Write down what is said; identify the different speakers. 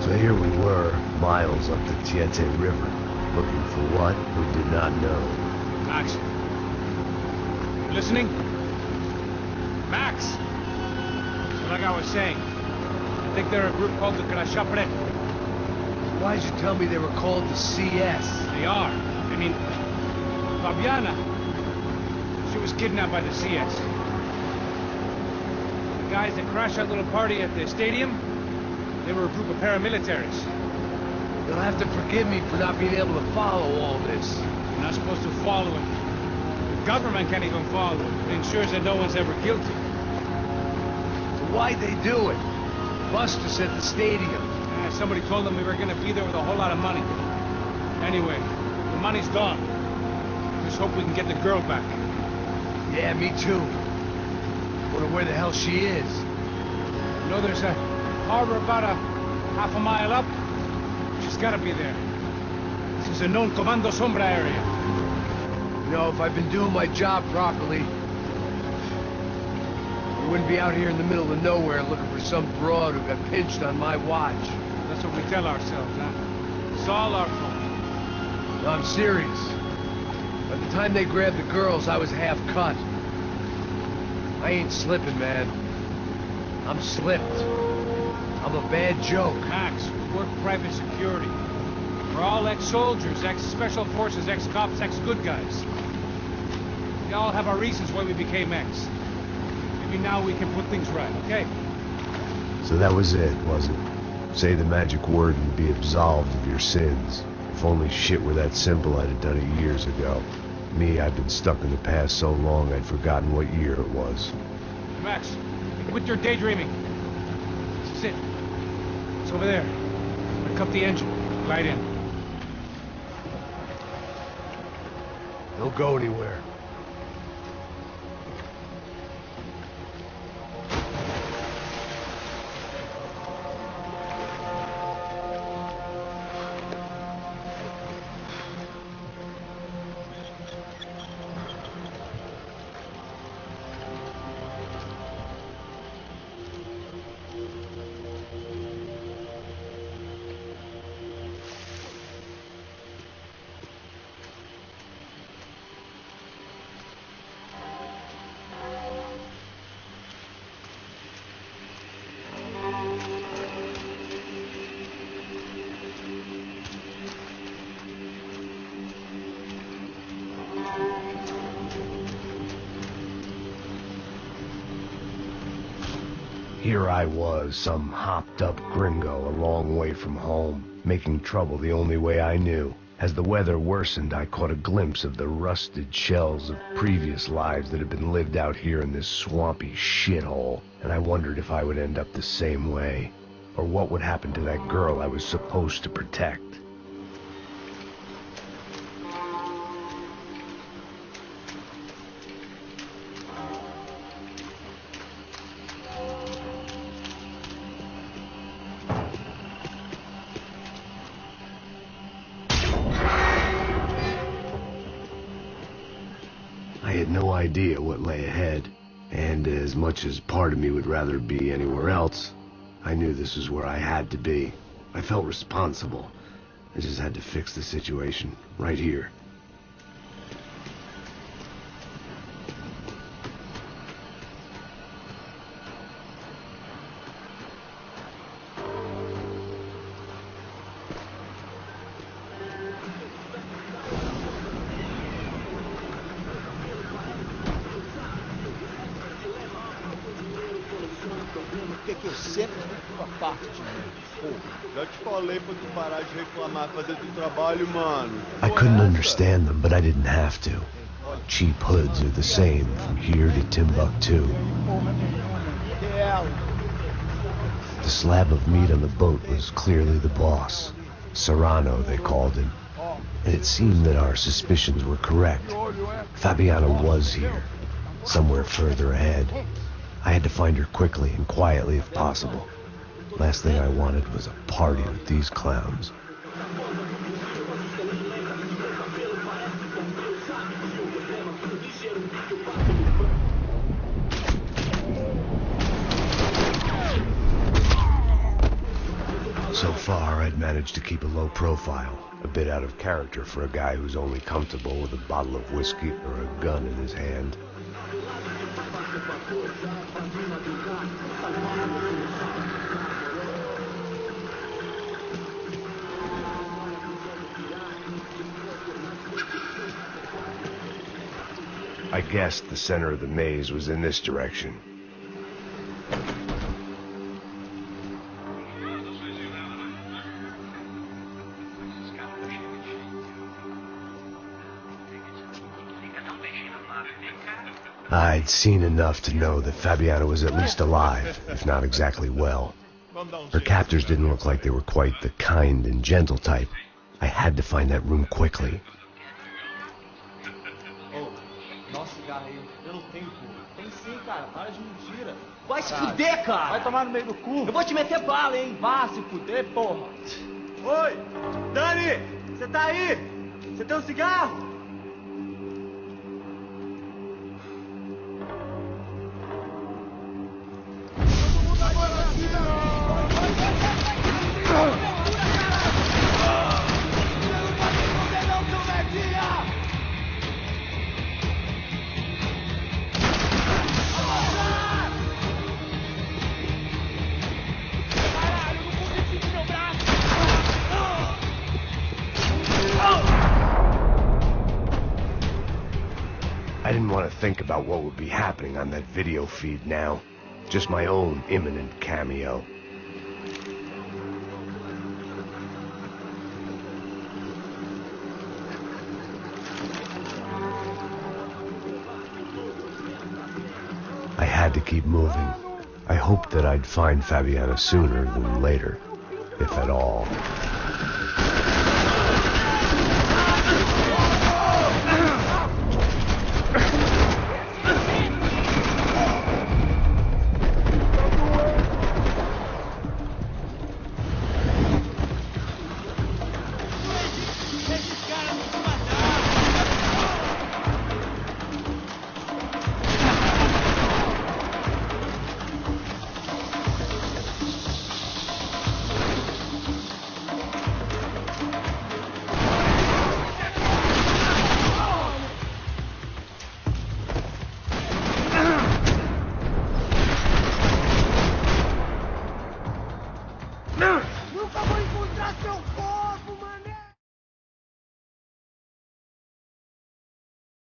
Speaker 1: So here we were, miles up the Tiete River, looking for what we did not know.
Speaker 2: Max. You listening? Max! So like I was saying, I think they're a group called the Parte.
Speaker 1: Why'd you tell me they were called the CS?
Speaker 2: They are. I mean, Fabiana, she was kidnapped by the CS. The guys that crashed that little party at the stadium, they were a group of paramilitaries.
Speaker 1: You'll have to forgive me for not being able to follow all this.
Speaker 2: You're not supposed to follow it. The government can't even follow it. It ensures that no one's ever guilty.
Speaker 1: So why'd they do it? Bust us at the stadium.
Speaker 2: Somebody told them we were gonna be there with a whole lot of money. Anyway, the money's gone. Just hope we can get the girl back.
Speaker 1: Yeah, me too. Wonder where the hell she is.
Speaker 2: You know there's a harbor about a half a mile up? She's gotta be there. This is a known Comando Sombra area.
Speaker 1: You know, if I've been doing my job properly, we wouldn't be out here in the middle of nowhere looking for some broad who got pinched on my watch.
Speaker 2: That's what we tell ourselves, huh? It's all our fault.
Speaker 1: No, I'm serious. By the time they grabbed the girls, I was half cut. I ain't slipping, man. I'm slipped. I'm a bad joke.
Speaker 2: Max, we work private security. We're all ex-soldiers, ex-special forces, ex-cops, ex-good guys. We all have our reasons why we became ex. Maybe now we can put things right, okay?
Speaker 1: So that was it, was it? Say the magic word and be absolved of your sins. If only shit were that simple, I'd have done it years ago. Me, I've been stuck in the past so long I'd forgotten what year it was.
Speaker 2: Max, quit your daydreaming. This is it. It's over there. Pick up the engine. Glide in.
Speaker 1: Don't go anywhere. Here I was, some hopped-up gringo a long way from home, making trouble the only way I knew. As the weather worsened, I caught a glimpse of the rusted shells of previous lives that had been lived out here in this swampy shithole, and I wondered if I would end up the same way, or what would happen to that girl I was supposed to protect. I had no idea what lay ahead, and as much as part of me would rather be anywhere else, I knew this was where I had to be. I felt responsible. I just had to fix the situation, right here.
Speaker 3: Que eu sempre fico a parte de mim. Pô, já te falei pra tu parar de reclamar, fazer teu trabalho, mano.
Speaker 1: I couldn't understand them, but I didn't have to. Cheap hoods are the same from here to Timbuktu. The slab of meat on the boat was clearly the boss. Serrano, they called him. And it seemed that our suspicions were correct. Fabiana was here, somewhere further ahead. I had to find her quickly and quietly if possible. Last thing I wanted was a party with these clowns. So far, I'd managed to keep a low profile, a bit out of character for a guy who's only comfortable with a bottle of whiskey or a gun in his hand. I guessed the center of the maze was in this direction. I'd seen enough to know that Fabiana was at least alive, if not exactly well. Her captors didn't look like they were quite the kind and gentle type. I had to find that room quickly.
Speaker 4: Eu não tenho, pô. Tem sim, cara. Para de mentira. Vai se fuder, cara. Vai tomar no meio do cu. Eu vou te meter bala, hein. Vá se fuder, porra. Oi, Dani, você tá aí? Você tem um cigarro?
Speaker 1: I didn't want to think about what would be happening on that video feed now. Just my own imminent cameo. I had to keep moving. I hoped that I'd find Fabiana sooner than later, if at all.